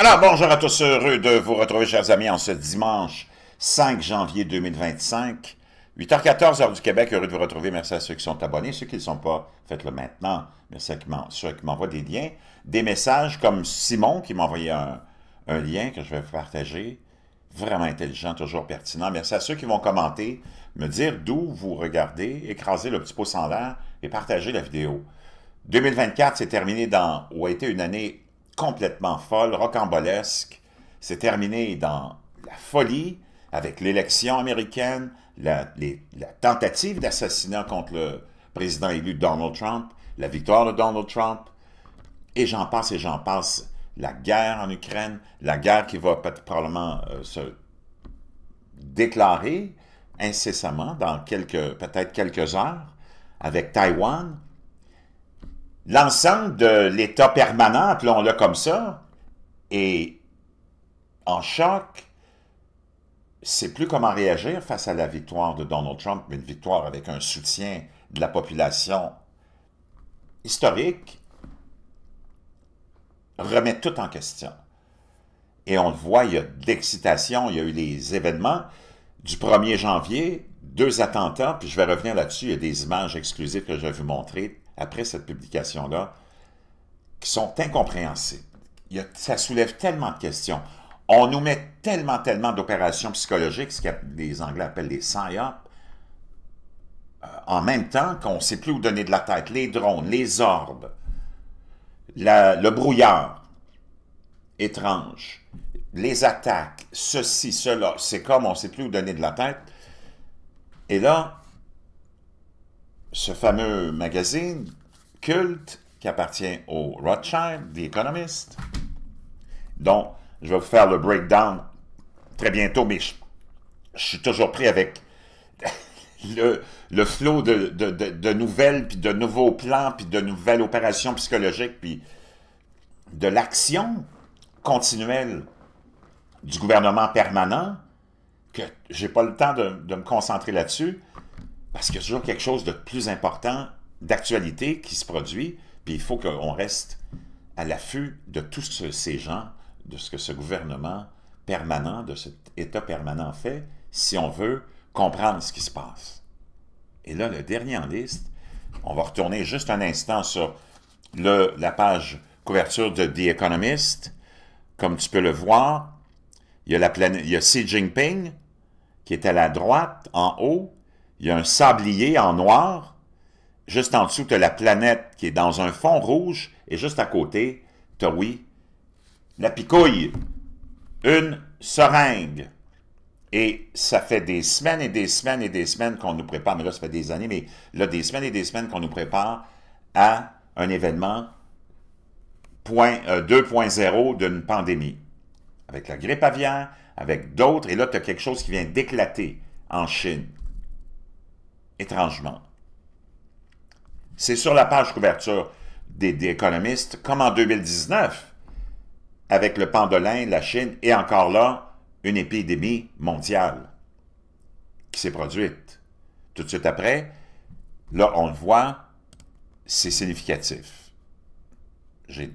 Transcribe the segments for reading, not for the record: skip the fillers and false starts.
Alors, bonjour à tous, heureux de vous retrouver, chers amis, en ce dimanche 5 janvier 2025, 8h14, heure du Québec, heureux de vous retrouver. Merci à ceux qui sont abonnés, ceux qui ne le sont pas, faites-le maintenant. Merci à ceux qui m'envoient des liens, des messages comme Simon qui m'a envoyé un lien que je vais partager, vraiment intelligent, toujours pertinent. Merci à ceux qui vont commenter, me dire d'où vous regardez, écraser le petit pouce en l'air et partager la vidéo. 2024 s'est terminé ou a été une année complètement folle, rocambolesque. C'est terminé dans la folie avec l'élection américaine, la tentative d'assassinat contre le président élu Donald Trump, la victoire de Donald Trump, et j'en passe, la guerre en Ukraine, la guerre qui va probablement se déclarer incessamment dans peut-être quelques heures avec Taïwan. L'ensemble de l'État permanent, appelons-le comme ça, est en choc. C'est plus comment réagir face à la victoire de Donald Trump, mais une victoire avec un soutien de la population historique, remet tout en question. Et on le voit, il y a de l'excitation, il y a eu les événements du 1er janvier, 2 attentats, puis je vais revenir là-dessus, il y a des images exclusives que je vais vous montrer après cette publication-là, qui sont incompréhensibles. Ça soulève tellement de questions. On nous met tellement d'opérations psychologiques, ce que les Anglais appellent les psy-op, en même temps qu'on ne sait plus où donner de la tête. Les drones, les orbes, le brouillard étrange, les attaques, ceci, cela, c'est comme on ne sait plus où donner de la tête. Et là, ce fameux magazine culte qui appartient au Rothschild, The Economist, dont je vais vous faire le breakdown très bientôt, mais je suis toujours pris avec le flot de nouvelles, puis de nouveaux plans, puis de nouvelles opérations psychologiques, puis de l'action continuelle du gouvernement permanent, que je n'ai pas le temps de me concentrer là-dessus, parce qu'il y a toujours quelque chose de plus important, d'actualité qui se produit, puis il faut qu'on reste à l'affût de tous ces gens, de ce que ce gouvernement permanent, de cet État permanent fait, si on veut comprendre ce qui se passe. Et là, le dernier en liste, on va retourner juste un instant sur la page couverture de The Economist. Comme tu peux le voir, il y a Xi Jinping, qui est à la droite, en haut. Il y a un sablier en noir. Juste en dessous, tu as la planète qui est dans un fond rouge. Et juste à côté, tu as, oui, la picouille. Une seringue. Et ça fait des semaines et des semaines et des semaines qu'on nous prépare, mais là, ça fait des années, mais là, des semaines et des semaines qu'on nous prépare à un événement 2.0 d'une pandémie. Avec la grippe aviaire, avec d'autres, et là, tu as quelque chose qui vient d'éclater en Chine. Étrangement. C'est sur la page couverture des économistes, comme en 2019, avec le pangolin, la Chine, et encore là, une épidémie mondiale qui s'est produite. Tout de suite après, là, on le voit, c'est significatif. J'ai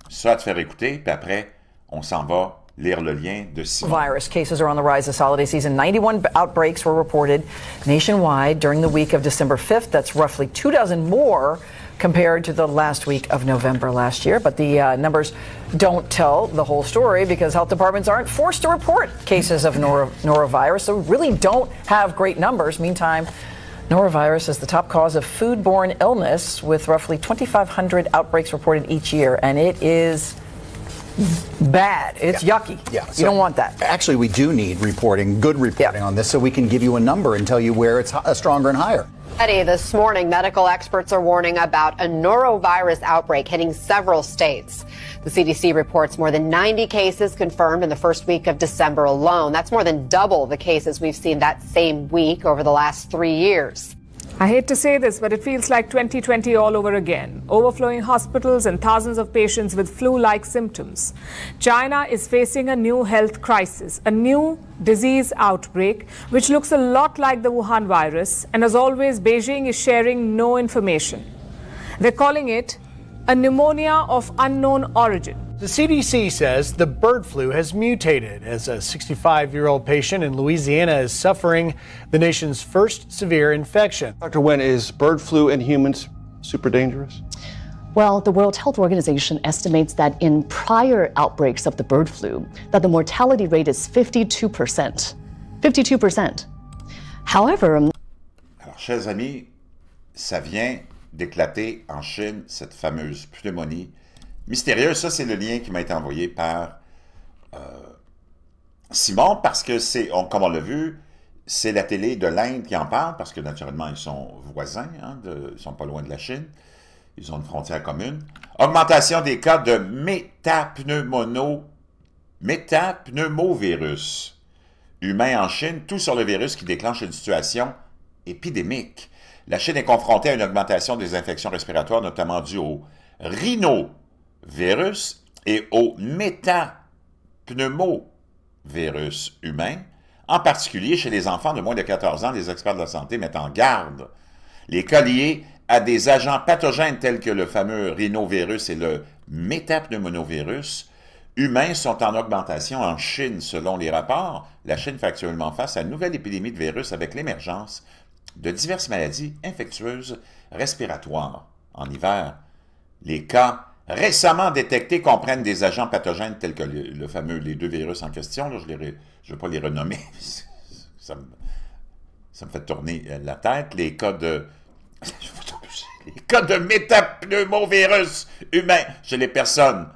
ça à te faire écouter, puis après, on s'en va lire le lien de Simon. Virus cases are on the rise this holiday season. 91 outbreaks were reported nationwide during the week of December 5th. That's roughly 24 more compared to the last week of November last year. But the numbers don't tell the whole story because health departments aren't forced to report cases of norovirus, so really don't have great numbers. Meantime, norovirus is the top cause of foodborne illness with roughly 2,500 outbreaks reported each year, and it is bad. It's yucky. Yeah, you don't want that. Actually, we do need reporting, good reporting on this, so we can give you a number and tell you where it's stronger and higher. Eddie, this morning, medical experts are warning about a norovirus outbreak hitting several states. The CDC reports more than 90 cases confirmed in the first week of December alone. That's more than double the cases we've seen that same week over the last 3 years. I hate to say this, but it feels like 2020 all over again. Overflowing hospitals and thousands of patients with flu-like symptoms. China is facing a new health crisis, a new disease outbreak, which looks a lot like the Wuhan virus. And as always, Beijing is sharing no information. They're calling it a pneumonia of unknown origin. The CDC says the bird flu has mutated as a 65-year-old patient in Louisiana is suffering the nation's first severe infection. Dr. Wen, is bird flu in humans super dangerous? Well, the World Health Organization estimates that in prior outbreaks of the bird flu, that the mortality rate is 52%. 52%. However, alors, chers amis, ça vient d'éclater en Chine, cette fameuse pneumonie mystérieuse. Ça, c'est le lien qui m'a été envoyé par Simon, parce que c'est, comme on l'a vu, c'est la télé de l'Inde qui en parle, parce que naturellement, ils sont voisins, hein, ils ne sont pas loin de la Chine. Ils ont une frontière commune. Augmentation des cas de métapneumovirus humain en Chine, tout sur le virus qui déclenche une situation épidémique. La Chine est confrontée à une augmentation des infections respiratoires, notamment due au rhinovirus et au métapneumovirus humain, en particulier chez les enfants de moins de 14 ans. Les experts de la santé mettent en garde les cas liés à des agents pathogènes tels que le fameux rhinovirus et le métapneumovirus humains sont en augmentation en Chine. Selon les rapports, la Chine fait actuellement face à une nouvelle épidémie de virus avec l'émergence de diverses maladies infectieuses respiratoires. En hiver, les cas récemment détectés comprennent des agents pathogènes tels que les deux virus en question. Là, je ne vais pas les renommer, ça me fait tourner la tête. Les cas de métapneumovirus humain chez les personnes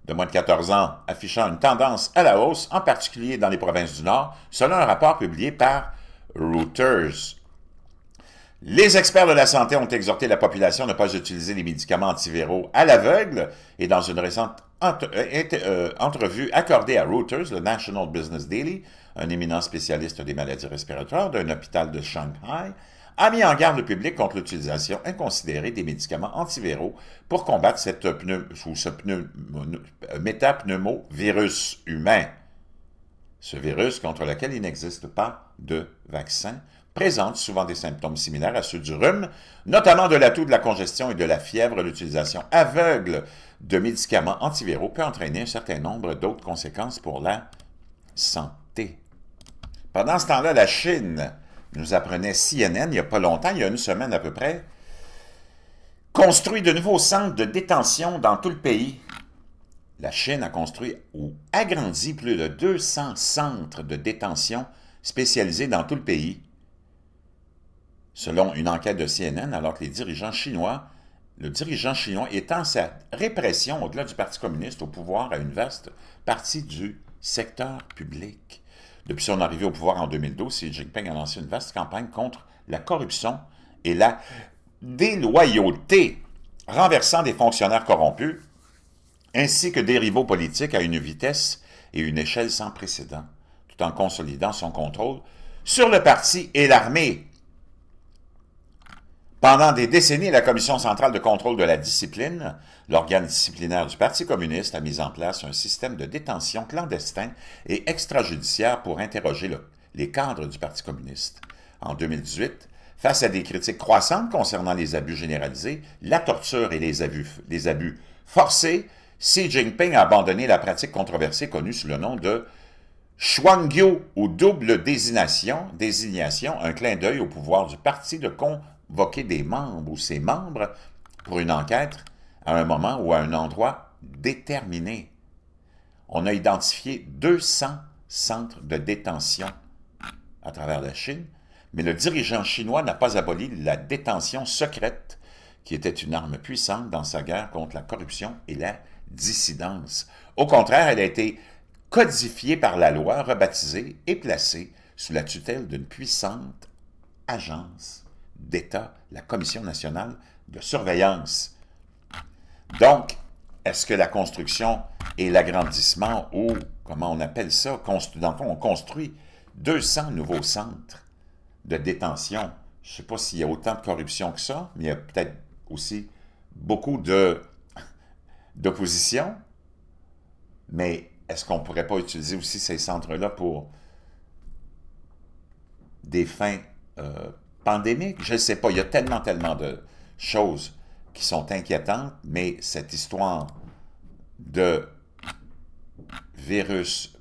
de moins de 14 ans affichant une tendance à la hausse, en particulier dans les provinces du Nord, selon un rapport publié par Reuters. Les experts de la santé ont exhorté la population à ne pas utiliser les médicaments antiviraux à l'aveugle et dans une récente entrevue accordée à Reuters, le National Business Daily, un éminent spécialiste des maladies respiratoires d'un hôpital de Shanghai, a mis en garde le public contre l'utilisation inconsidérée des médicaments antiviraux pour combattre ce métapneumovirus humain. Ce virus, contre lequel il n'existe pas de vaccin, présente souvent des symptômes similaires à ceux du rhume, notamment de la toux, de la congestion et de la fièvre. L'utilisation aveugle de médicaments antiviraux peut entraîner un certain nombre d'autres conséquences pour la santé. Pendant ce temps-là, la Chine, nous apprenait CNN il n'y a pas longtemps, il y a une semaine à peu près, construit de nouveaux centres de détention dans tout le pays. La Chine a construit ou agrandi plus de 200 centres de détention spécialisés dans tout le pays, selon une enquête de CNN, alors que le dirigeant chinois étend sa répression au-delà du Parti communiste au pouvoir à une vaste partie du secteur public. Depuis son arrivée au pouvoir en 2012, Xi Jinping a lancé une vaste campagne contre la corruption et la déloyauté, renversant des fonctionnaires corrompus, ainsi que des rivaux politiques à une vitesse et une échelle sans précédent, tout en consolidant son contrôle sur le parti et l'armée. Pendant des décennies, la Commission centrale de contrôle de la discipline, l'organe disciplinaire du Parti communiste, a mis en place un système de détention clandestin et extrajudiciaire pour interroger les cadres du Parti communiste. En 2018, face à des critiques croissantes concernant les abus généralisés, la torture et les abus forcés, Xi Jinping a abandonné la pratique controversée connue sous le nom de Shuangyu ou double désignation, un clin d'œil au pouvoir du parti de convoquer des membres ou ses membres pour une enquête à un moment ou à un endroit déterminé. On a identifié 200 centres de détention à travers la Chine, mais le dirigeant chinois n'a pas aboli la détention secrète, qui était une arme puissante dans sa guerre contre la corruption et la dissidence. Au contraire, elle a été codifiée par la loi, rebaptisée et placée sous la tutelle d'une puissante agence d'État, la Commission nationale de surveillance. Donc, est-ce que la construction et l'agrandissement, ou comment on appelle ça, dans le fond, on construit 200 nouveaux centres de détention. Je ne sais pas s'il y a autant de corruption que ça, mais il y a peut-être aussi beaucoup d'opposition. Mais est-ce qu'on ne pourrait pas utiliser aussi ces centres-là pour des fins pandémiques? Je ne sais pas. Il y a tellement de choses qui sont inquiétantes, mais cette histoire de virus,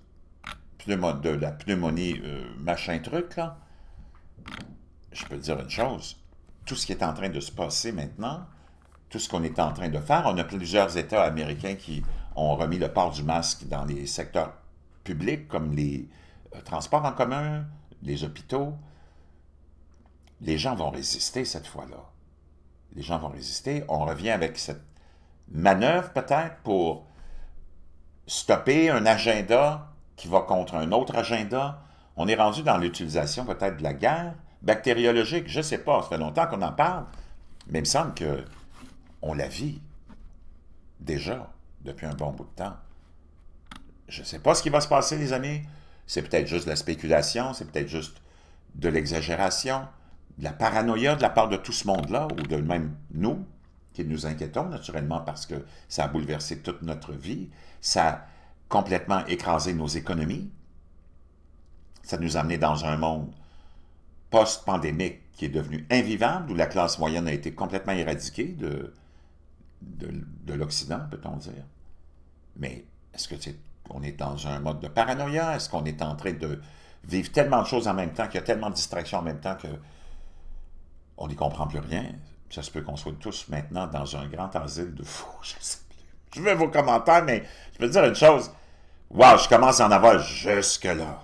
de la pneumonie, machin truc, là, je peux te dire une chose. Tout ce qui est en train de se passer maintenant, tout ce qu'on est en train de faire, on a plusieurs États américains qui ont remis le port du masque dans les secteurs publics, comme les transports en commun, les hôpitaux. Les gens vont résister cette fois-là. Les gens vont résister. On revient avec cette manœuvre peut-être pour stopper un agenda qui va contre un autre agenda. On est rendu dans l'utilisation peut-être de la guerre bactériologique. Je ne sais pas, ça fait longtemps qu'on en parle, mais il me semble qu'on la vit déjà depuis un bon bout de temps. Je ne sais pas ce qui va se passer, les amis. C'est peut-être juste de la spéculation, c'est peut-être juste de l'exagération, de la paranoïa de la part de tout ce monde-là, ou de même nous, qui nous inquiétons naturellement parce que ça a bouleversé toute notre vie, ça a complètement écrasé nos économies, ça nous a amené dans un monde post-pandémique qui est devenu invivable, où la classe moyenne a été complètement éradiquée de l'Occident, peut-on dire. Mais est-ce que on est dans un mode de paranoïa? Est-ce qu'on est en train de vivre tellement de choses en même temps, qu'il y a tellement de distractions en même temps qu'on n'y comprend plus rien? Ça se peut qu'on soit tous maintenant dans un grand asile de fous. Je sais plus. Je veux vos commentaires, mais je peux te dire une chose. Wow, je commence à en avoir jusque-là.